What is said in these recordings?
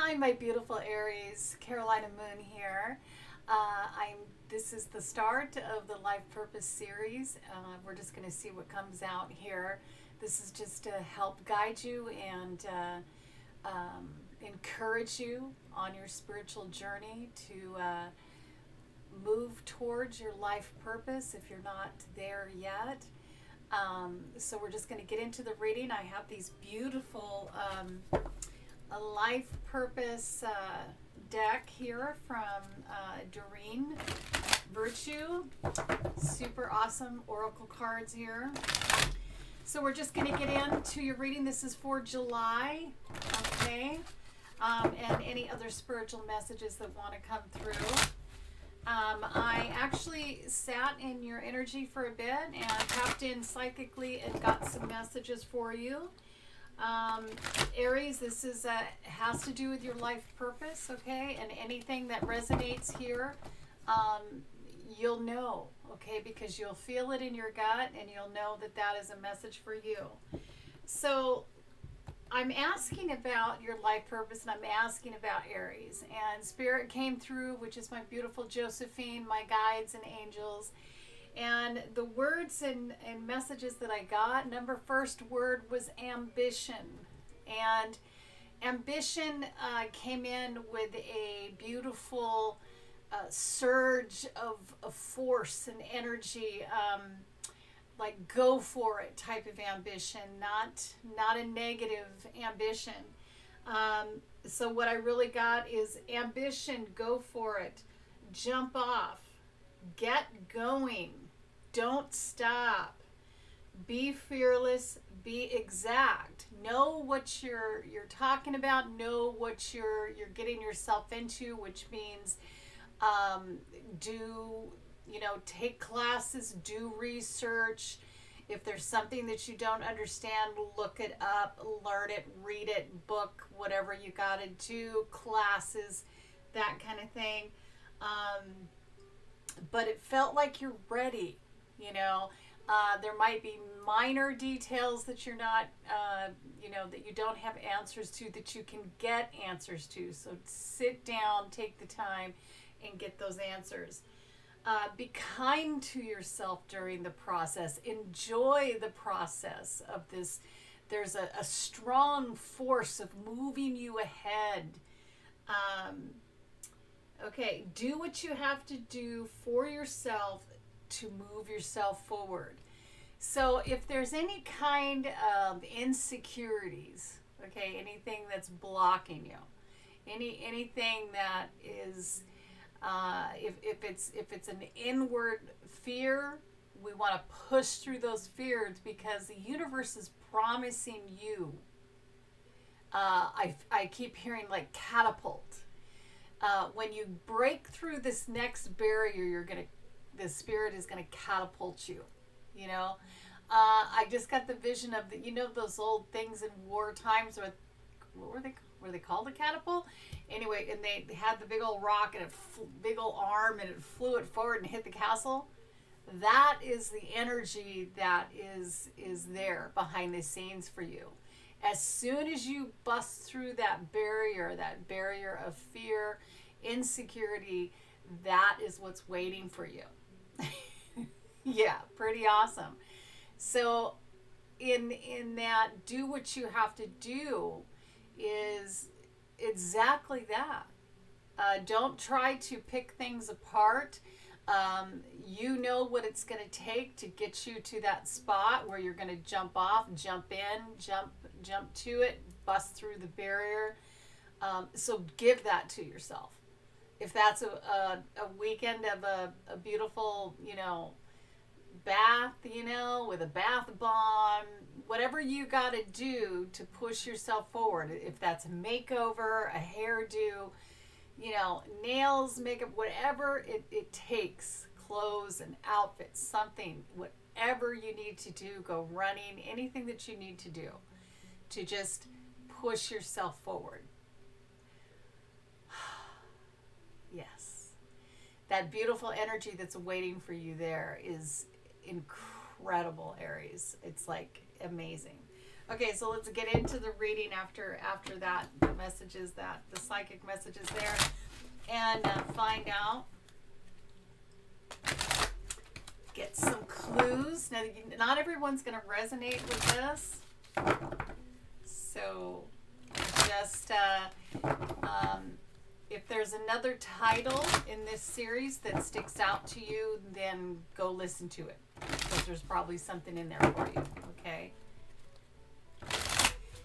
Hi, my beautiful Aries, Carolina Moon here. This is the start of the Life Purpose series. We're just going to see what comes out here. This is just to help guide you and encourage you on your spiritual journey to move towards your life purpose if you're not there yet. So we're just going to get into the reading. I have these beautiful a life purpose deck here from Doreen Virtue. Super awesome oracle cards here. So we're just going to get into your reading. This is for July, okay? And any other spiritual messages that want to come through. I actually sat in your energy for a bit and tapped in psychically and got some messages for you. Aries, this is has to do with your life purpose, okay? And anything that resonates here, you'll know, okay? Because you'll feel it in your gut and you'll know that that is a message for you. So I'm asking about your life purpose and I'm asking about Aries. And Spirit came through, which is my beautiful Josephine, my guides and angels. And the words and messages that I got, first word was ambition. And ambition came in with a beautiful surge of force and energy, like go for it type of ambition, not a negative ambition. So what I really got is ambition, go for it, jump off, get going. Don't stop. Be fearless. Be exact. Know what you're talking about. Know what you're getting yourself into, which means take classes, do research. If there's something that you don't understand, look it up, learn it, read it, book, whatever you got to do, classes, that kind of thing. But it felt like you're ready. There might be minor details that you're not, that you don't have answers to, that you can get answers to. So sit down, take the time, and get those answers. Be kind to yourself during the process. Enjoy the process of this. There's a strong force of moving you ahead. Okay, do what you have to do for yourself to move yourself forward. So if there's any kind of insecurities, okay, anything that's blocking you, anything that is, if it's an inward fear, we want to push through those fears because the universe is promising you. I keep hearing like catapult. When you break through this next barrier, the spirit is gonna catapult you. I just got the vision of those old things in war times. What were they called, a catapult? Anyway, and they had the big old rock and big old arm, and it flew it forward and hit the castle. That is the energy that is there behind the scenes for you. As soon as you bust through that barrier of fear, insecurity, that is what's waiting for you. Yeah, pretty awesome. So in that, do what you have to do is exactly that. Don't try to pick things apart. You know what it's going to take to get you to that spot where you're going to jump off, jump in, jump to it, bust through the barrier. So give that to yourself. If that's a weekend of a beautiful, bath, with a bath bomb, whatever you got to do to push yourself forward. If that's a makeover, a hairdo, nails, makeup, whatever it takes, clothes and outfits, something, whatever you need to do, go running, anything that you need to do to just push yourself forward. Yes. That beautiful energy that's waiting for you there is incredible, Aries. It's like amazing. Okay, so let's get into the reading after that. The messages that the psychic messages there, and find out. Get some clues. Now, not everyone's going to resonate with this, so just if there's another title in this series that sticks out to you, then go listen to it, because there's probably something in there for you. Okay.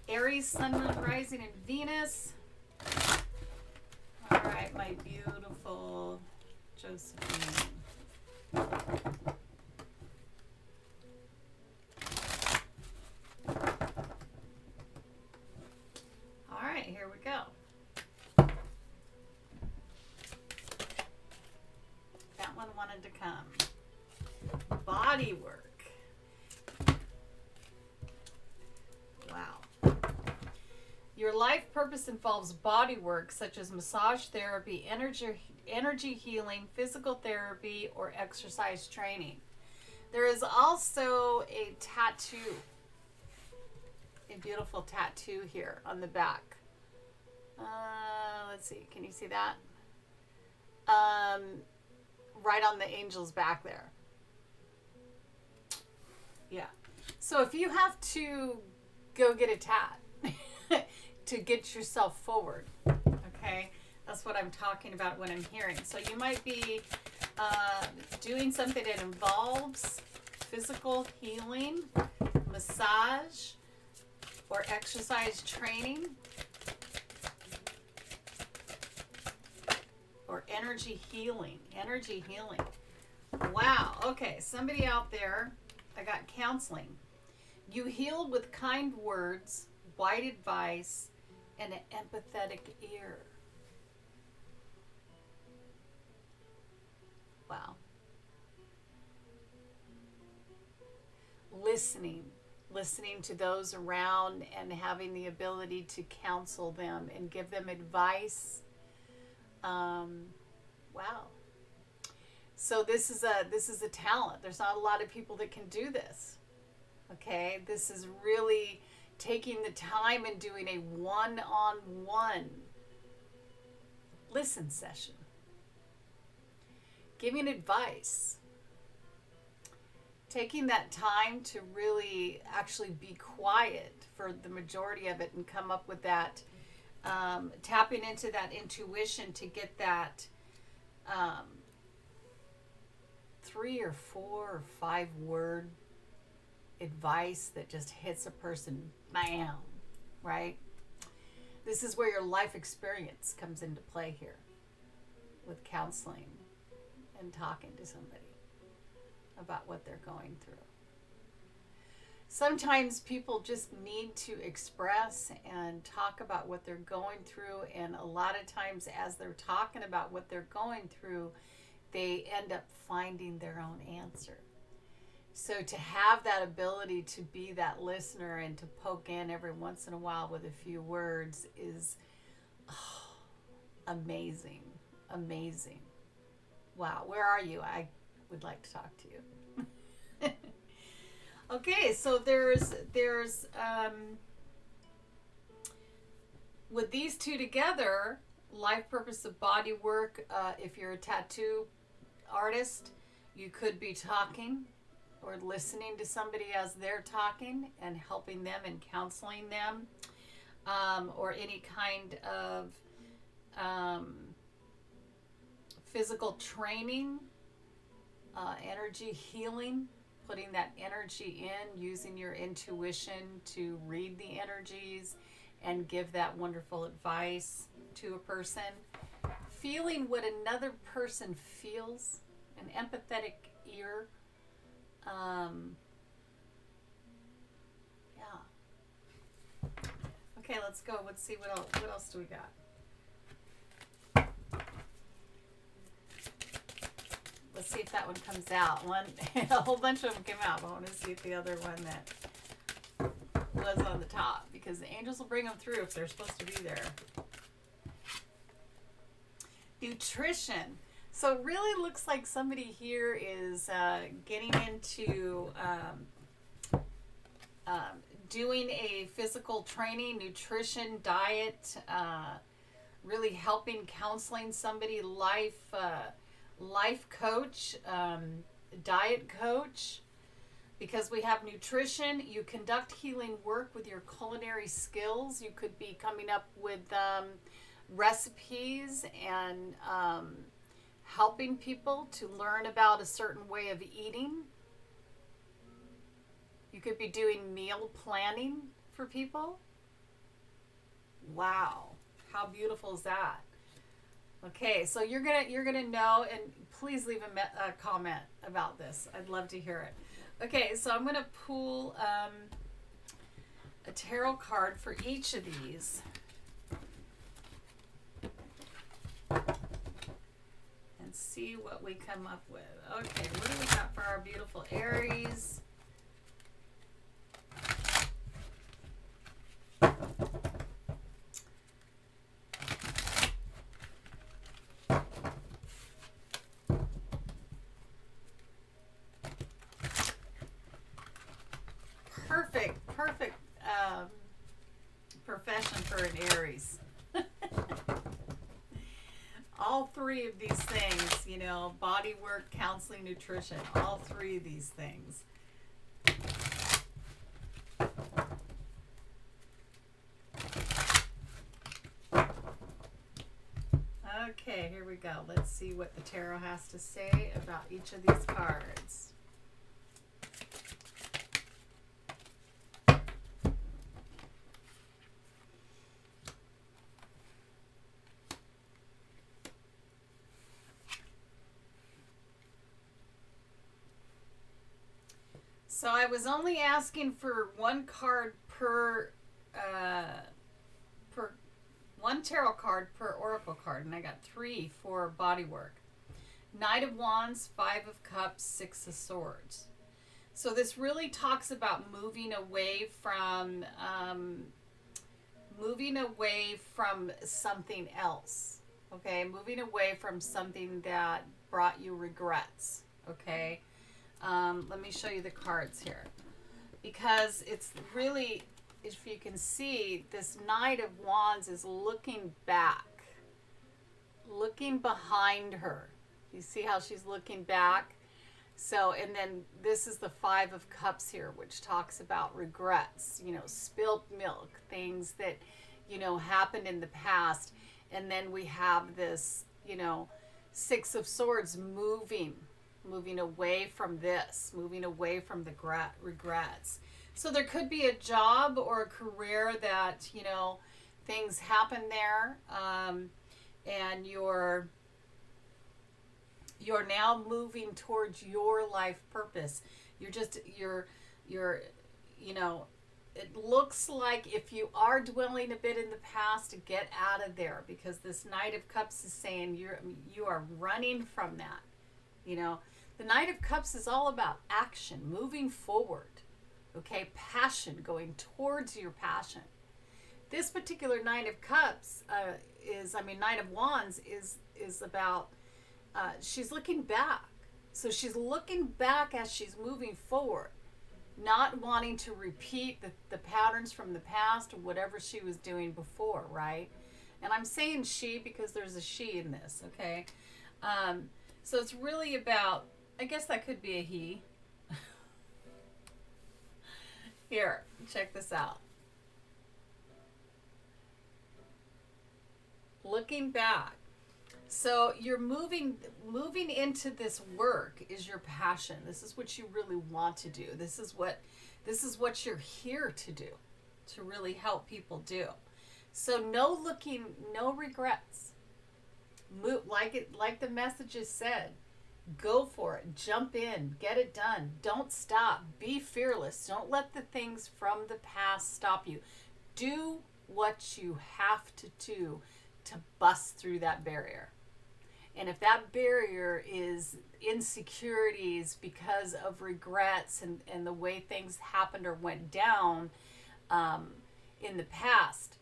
Aries, Sun, Moon, Rising, and Venus. All right, my beautiful Josephine. All right, here we go. That one wanted to come. Body work. Wow. Your life purpose involves body work such as massage therapy, energy healing, physical therapy, or exercise training. There is also a tattoo, a beautiful tattoo here on the back. Let's see, can you see that? Right on the angel's back there. Yeah. So if you have to go get a tat to get yourself forward, okay, that's what I'm talking about when I'm hearing. So you might be doing something that involves physical healing, massage, or exercise training, or energy healing. Energy healing. Wow. Okay. Somebody out there, I got counseling. You healed with kind words, wise advice, and an empathetic ear. Wow. Listening to those around and having the ability to counsel them and give them advice. Wow. So this is a talent. There's not a lot of people that can do this. Okay, this is really taking the time and doing a one-on-one listen session. Giving advice. Taking that time to really actually be quiet for the majority of it and come up with that, tapping into that intuition to get that 3 or 4 or 5 word advice that just hits a person, bam, right? This is where your life experience comes into play here with counseling and talking to somebody about what they're going through. Sometimes people just need to express and talk about what they're going through, and a lot of times as they're talking about what they're going through, they end up finding their own answer. So to have that ability to be that listener and to poke in every once in a while with a few words is amazing. Amazing. Wow, where are you? I would like to talk to you. Okay, so there's with these two together, life purpose of body work, if you're a tattoo artist, you could be talking or listening to somebody as they're talking and helping them and counseling them, or any kind of physical training, energy healing, putting that energy in, using your intuition to read the energies and give that wonderful advice to a person. Feeling what another person feels, an empathetic ear. Yeah. Okay, let's go. Let's see what else do we got. Let's see if that one comes out. A whole bunch of them came out, but I want to see if the other one that was on the top, because the angels will bring them through if they're supposed to be there. Nutrition. So it really looks like somebody here is getting into doing a physical training, nutrition, diet, really helping, counseling somebody, life coach, diet coach. Because we have nutrition, you conduct healing work with your culinary skills. You could be coming up with recipes and helping people to learn about a certain way of eating. You could be doing meal planning for people. Wow, how beautiful is that? Okay, so you're gonna know, and please leave a comment about this. I'd love to hear it. Okay, so I'm gonna pull a tarot card for each of these, and see what we come up with. Okay, what do we got for our beautiful Aries? Perfect profession for an Aries. All three of these things, you know, body work, counseling, nutrition, all three of these things. Okay, here we go. Let's see what the tarot has to say about each of these cards. So I was only asking for one card per one tarot card per oracle card, and I got 3 for body work. Knight of Wands, 5 of Cups, 6 of Swords. So this really talks about moving away from something else. Okay, moving away from something that brought you regrets. Okay. Let me show you the cards here, because it's really, if you can see, this Knight of Wands is looking back, looking behind her. You see how she's looking back? So, and then this is the 5 of Cups here, which talks about regrets, you know, spilt milk, things that, you know, happened in the past. And then we have this, you know, 6 of Swords, moving away from this, moving away from the regrets. So there could be a job or a career that, you know, things happen there, and you're now moving towards your life purpose. You're you know, it looks like if you are dwelling a bit in the past, get out of there, because this Knight of Cups is saying you are running from that. You know, the Knight of Cups is all about action, moving forward. Okay, passion, going towards your passion. This particular Knight of Cups Knight of Wands is about, she's looking back. So she's looking back as she's moving forward, not wanting to repeat the patterns from the past or whatever she was doing before, right? And I'm saying she because there's a she in this, okay? So it's really about, I guess that could be a he. Here, check this out. Looking back. So you're moving into this work is your passion. This is what you really want to do. This is what you're here to do, to really help people do. So no regrets. Move, like the messages said, go for it, jump in, get it done. Don't stop. Be fearless. Don't let the things from the past stop you. Do what you have to do to bust through that barrier. And if that barrier is insecurities because of regrets and the way things happened or went down in the past,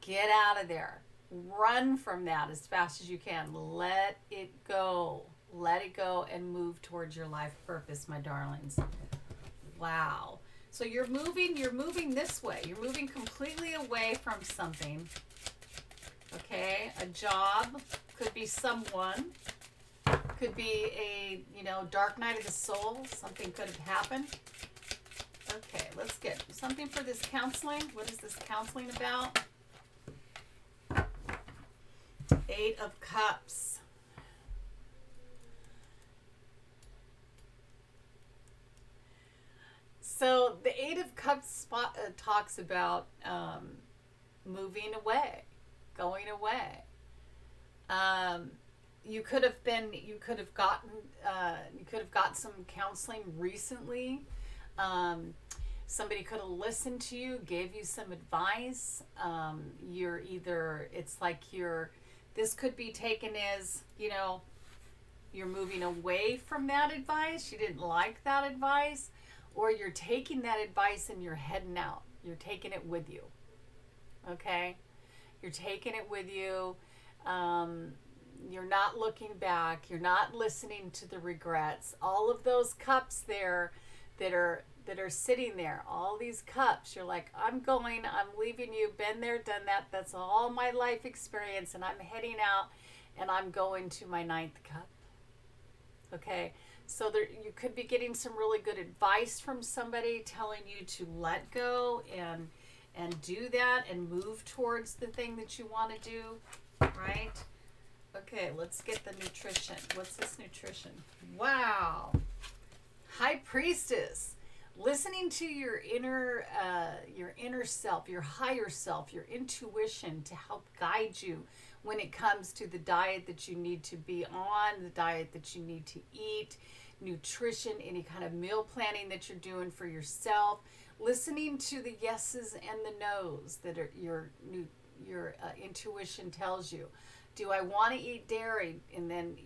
get out of there. Run from that as fast as you can. Let it go. Let it go and move towards your life purpose, my darlings. Wow. So you're moving this way. You're moving completely away from something. Okay, a job, could be someone, could be a, dark night of the soul. Something could have happened. Okay, let's get something for this counseling. What is this counseling about? 8 of Cups. So the 8 of Cups talks about moving away, going away. You could have gotten some counseling recently. Somebody could have listened to you, gave you some advice. This could be taken as, you're moving away from that advice. You didn't like that advice, or you're taking that advice and you're heading out. You're taking it with you. Okay? You're taking it with you. You're not looking back. You're not listening to the regrets. All of those cups there that are sitting there, all these cups, you're like, I'm leaving you, been there, done that. That's all my life experience, and I'm heading out, and I'm going to my 9th cup. Okay? So you could be getting some really good advice from somebody telling you to let go and do that and move towards the thing that you want to do, right? Okay, let's get the nutrition. What's this nutrition? Wow. High Priestess. Listening to your inner self, your higher self, your intuition to help guide you when it comes to the diet that you need to be on, the diet that you need to eat, nutrition, any kind of meal planning that you're doing for yourself. Listening to the yeses and the nos that are your intuition tells you. Do I want to eat dairy? And then,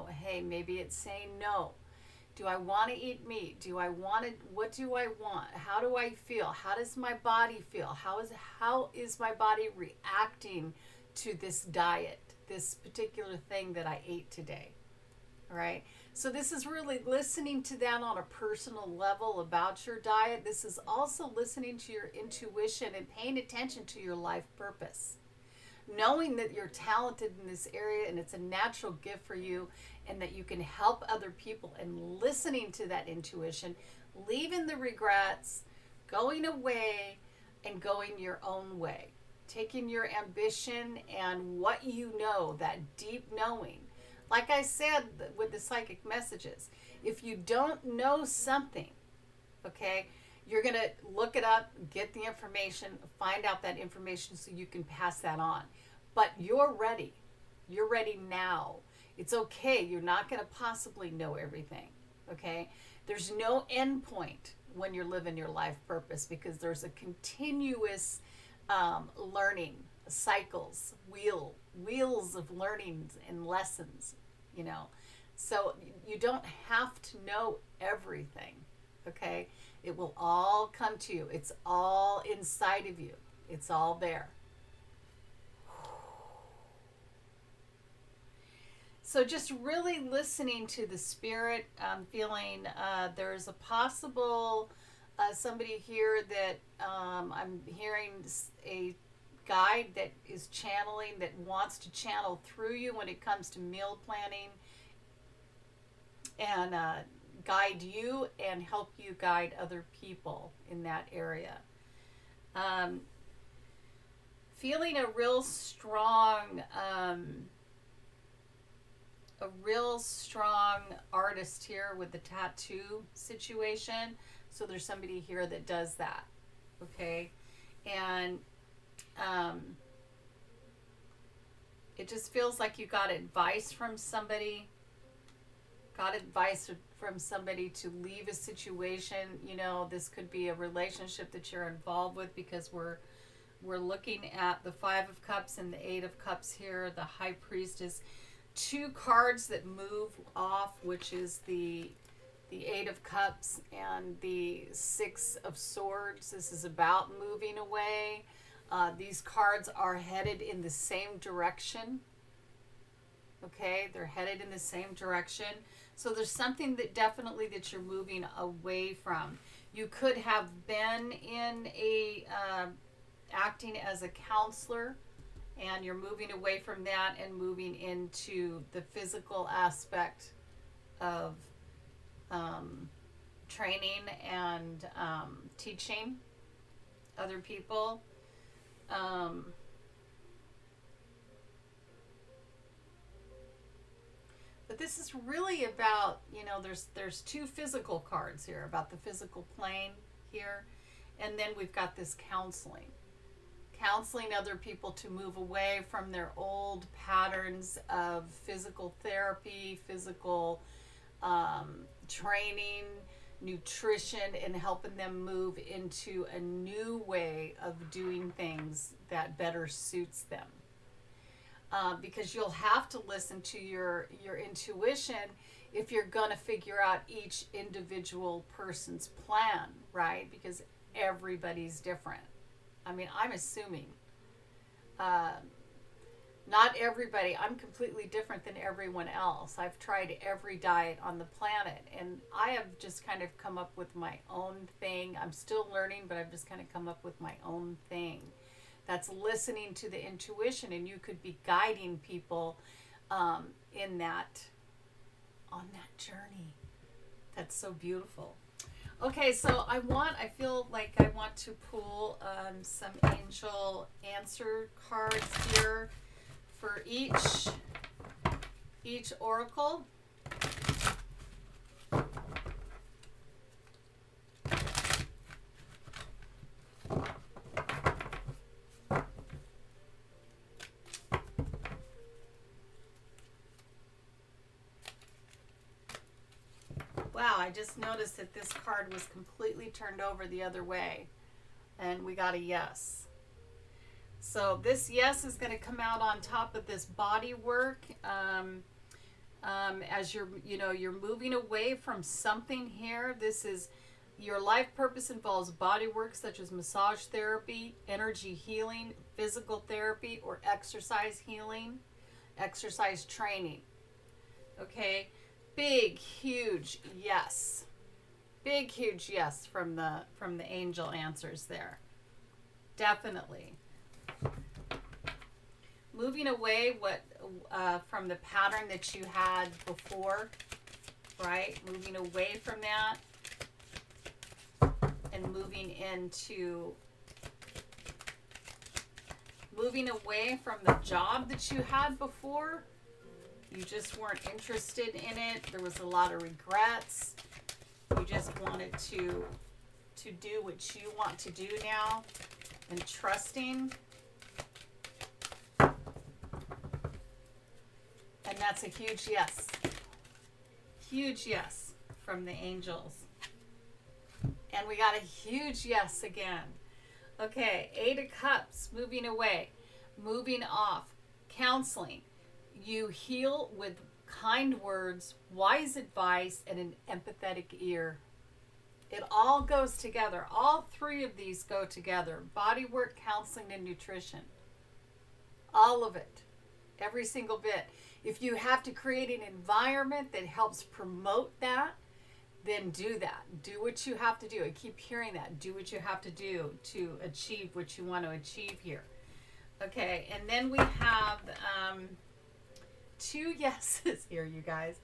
hey, maybe it's saying no. Do I want to eat meat? What do I want? How do I feel? How does my body feel? How is my body reacting to this diet, this particular thing that I ate today? All right. So this is really listening to that on a personal level about your diet. This is also listening to your intuition and paying attention to your life purpose. Knowing that you're talented in this area and it's a natural gift for you and that you can help other people, and listening to that intuition, leaving the regrets, going away and going your own way. Taking your ambition and what you know, that deep knowing. Like I said with the psychic messages, if you don't know something, okay, you're going to look it up, get the information, find out that information so you can pass that on. But you're ready. You're ready now. It's okay. You're not going to possibly know everything, okay? There's no end point when you're living your life purpose, because there's a continuous learning cycles, wheels of learnings and lessons, So you don't have to know everything, okay? It will all come to you. It's all inside of you. It's all there. So just really listening to the spirit. I'm feeling there's a possible somebody here that I'm hearing a guide that is channeling, that wants to channel through you when it comes to meal planning and guide you and help you guide other people in that area. Feeling a real strong artist here with the tattoo situation. So there's somebody here that does that, okay? And it just feels like you got advice from somebody. To leave a situation. This could be a relationship that you're involved with, because we're looking at the 5 of Cups and the 8 of Cups here. The High Priestess. 2 cards that move off, which is the 8 of Cups and the 6 of Swords. This is about moving away. These cards are headed in the same direction. Okay, they're headed in the same direction. So there's something that definitely that you're moving away from. You could have been in a acting as a counselor, and you're moving away from that and moving into the physical aspect of training and teaching other people. But this is really about, there's two physical cards here about the physical plane here, and then we've got this counseling other people to move away from their old patterns of physical therapy, physical training, nutrition, and helping them move into a new way of doing things that better suits them. Because you'll have to listen to your intuition if you're going to figure out each individual person's plan, right? Because everybody's different. I mean, I'm assuming. Not everybody. I'm completely different than everyone else. I've tried every diet on the planet, and I have just kind of come up with my own thing. I'm still learning, but I've just kind of come up with my own thing. That's listening to the intuition, and you could be guiding people in that, on that journey. That's so beautiful. Okay, so I feel like I want to pull some angel answer cards here for each oracle. Wow, I just noticed that this card was completely turned over the other way, and we got a yes. So this yes is going to come out on top of this body work. As you're moving away from something here. This is your life purpose involves body work such as massage therapy, energy healing, physical therapy, or exercise healing, exercise training. Okay. Big, huge yes. Big, huge yes from the angel answers there. Definitely. Moving away from the pattern that you had before, right? Moving away from that and moving away from the job that you had before. You just weren't interested in it. There was a lot of regrets. You just wanted to do what you want to do now, and trusting. And that's a huge yes. Huge yes from the angels. And we got a huge yes again. Okay, 8 of Cups, moving away, moving off, counseling. You heal with kind words, wise advice, and an empathetic ear. It all goes together. All 3 of these go together. Body work, counseling, and nutrition. All of it. Every single bit. If you have to create an environment that helps promote that, then do that. Do what you have to do. I keep hearing that. Do what you have to do to achieve what you want to achieve here. Okay, and then we have 2 yeses here, you guys.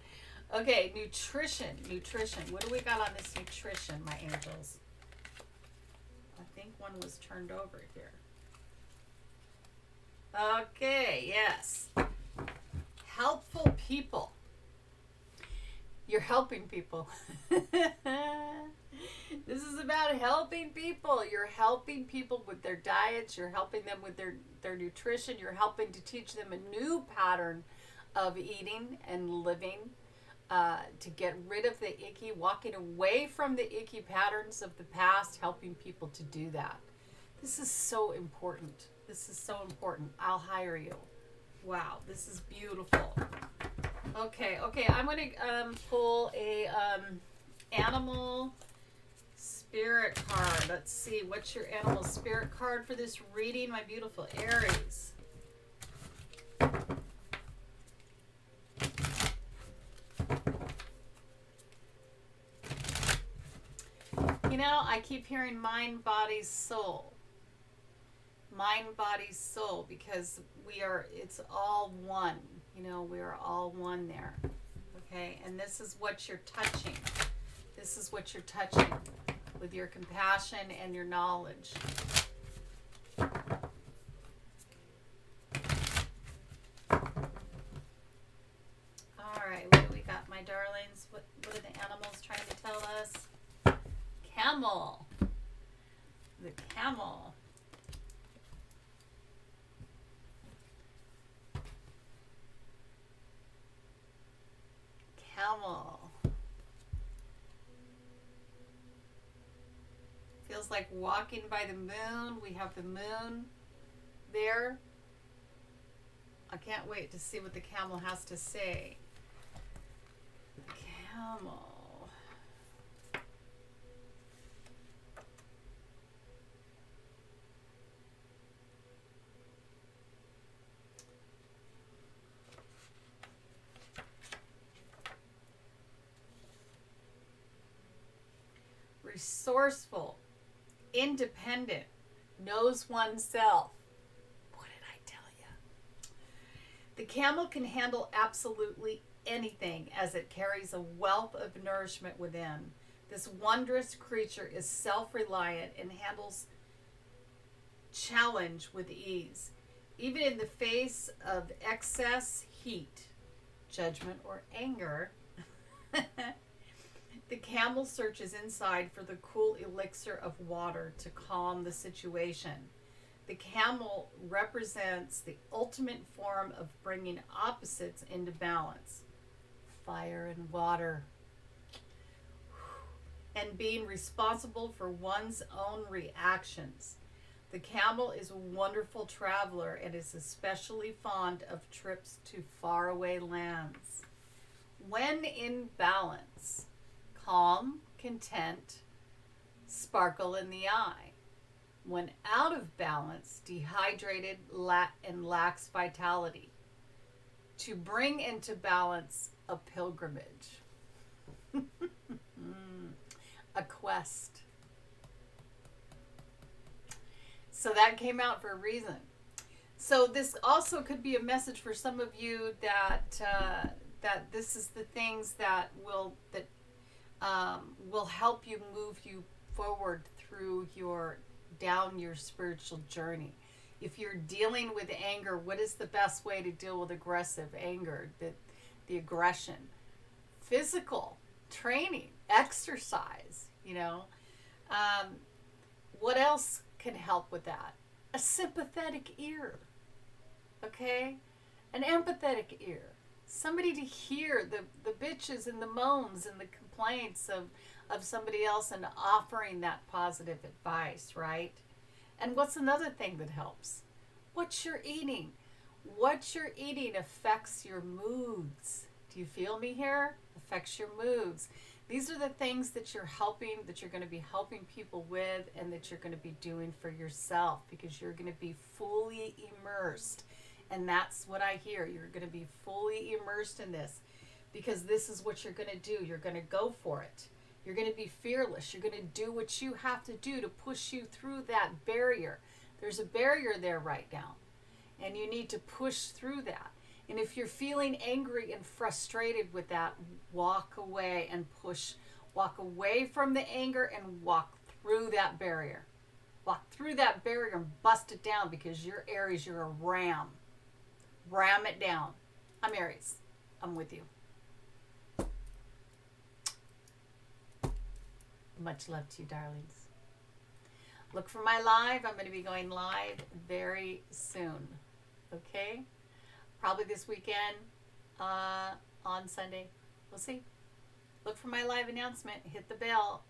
Okay, nutrition. What do we got on this nutrition, my angels? I think one was turned over here. Okay, yes. Helpful people. You're helping people. This is about helping people. You're helping people with their diets. You're helping them with their nutrition. You're helping to teach them a new pattern of eating and living, to get rid of the icky, walking away from the icky patterns of the past, helping people to do that. This is so important. This is so important. I'll hire you. Wow, this is beautiful. Okay, I'm going to pull a animal spirit card. Let's see, what's your animal spirit card for this reading, my beautiful Aries? know, I keep hearing mind, body, soul. Mind, body, soul, because it's all one. You know, we are all one there. Okay, and this is what you're touching. This is what you're touching with your compassion and your knowledge. All right, what do we got, my darlings? What are the animals trying to tell us? Camel. The camel. Camel. Feels like walking by the moon. We have the moon there. I can't wait to see what the camel has to say. Camel. Resourceful, independent, knows oneself. What did I tell you? The camel can handle absolutely anything as it carries a wealth of nourishment within. This wondrous creature is self-reliant and handles challenge with ease, even in the face of excess heat, judgment, or anger. The camel searches inside for the cool elixir of water to calm the situation. The camel represents the ultimate form of bringing opposites into balance. Fire and water. And being responsible for one's own reactions. The camel is a wonderful traveler and is especially fond of trips to faraway lands. When in balance, calm, content, sparkle in the eye. When out of balance, dehydrated and lacks vitality. To bring into balance, a pilgrimage. A quest. So that came out for a reason. So this also could be a message for some of you that that this is the things that will help you move you forward through down your spiritual journey. If you're dealing with anger, what is the best way to deal with aggressive anger? The aggression, physical training, exercise. You know, what else can help with that? A sympathetic ear, okay, an empathetic ear. Somebody to hear the bitches and the moans and the complaints of somebody else and offering that positive advice, right? And what's another thing that helps? What you're eating. What you're eating affects your moods. Do you feel me here? Affects your moods. These are the things that you're going to be helping people with and that you're going to be doing for yourself because you're going to be fully immersed. And that's what I hear. You're going to be fully immersed in this because this is what you're going to do. You're going to go for it. You're going to be fearless. You're going to do what you have to do to push you through that barrier. There's a barrier there right now, and you need to push through that. And if you're feeling angry and frustrated with that, walk away and push. Walk away from the anger and walk through that barrier. Walk through that barrier and bust it down because you're Aries, you're a ram. Ram it down. I'm Aries. I'm with you. Much love to you, darlings. Look for my live. I'm going to be going live very soon. Okay? Probably this weekend on Sunday. We'll see. Look for my live announcement. Hit the bell.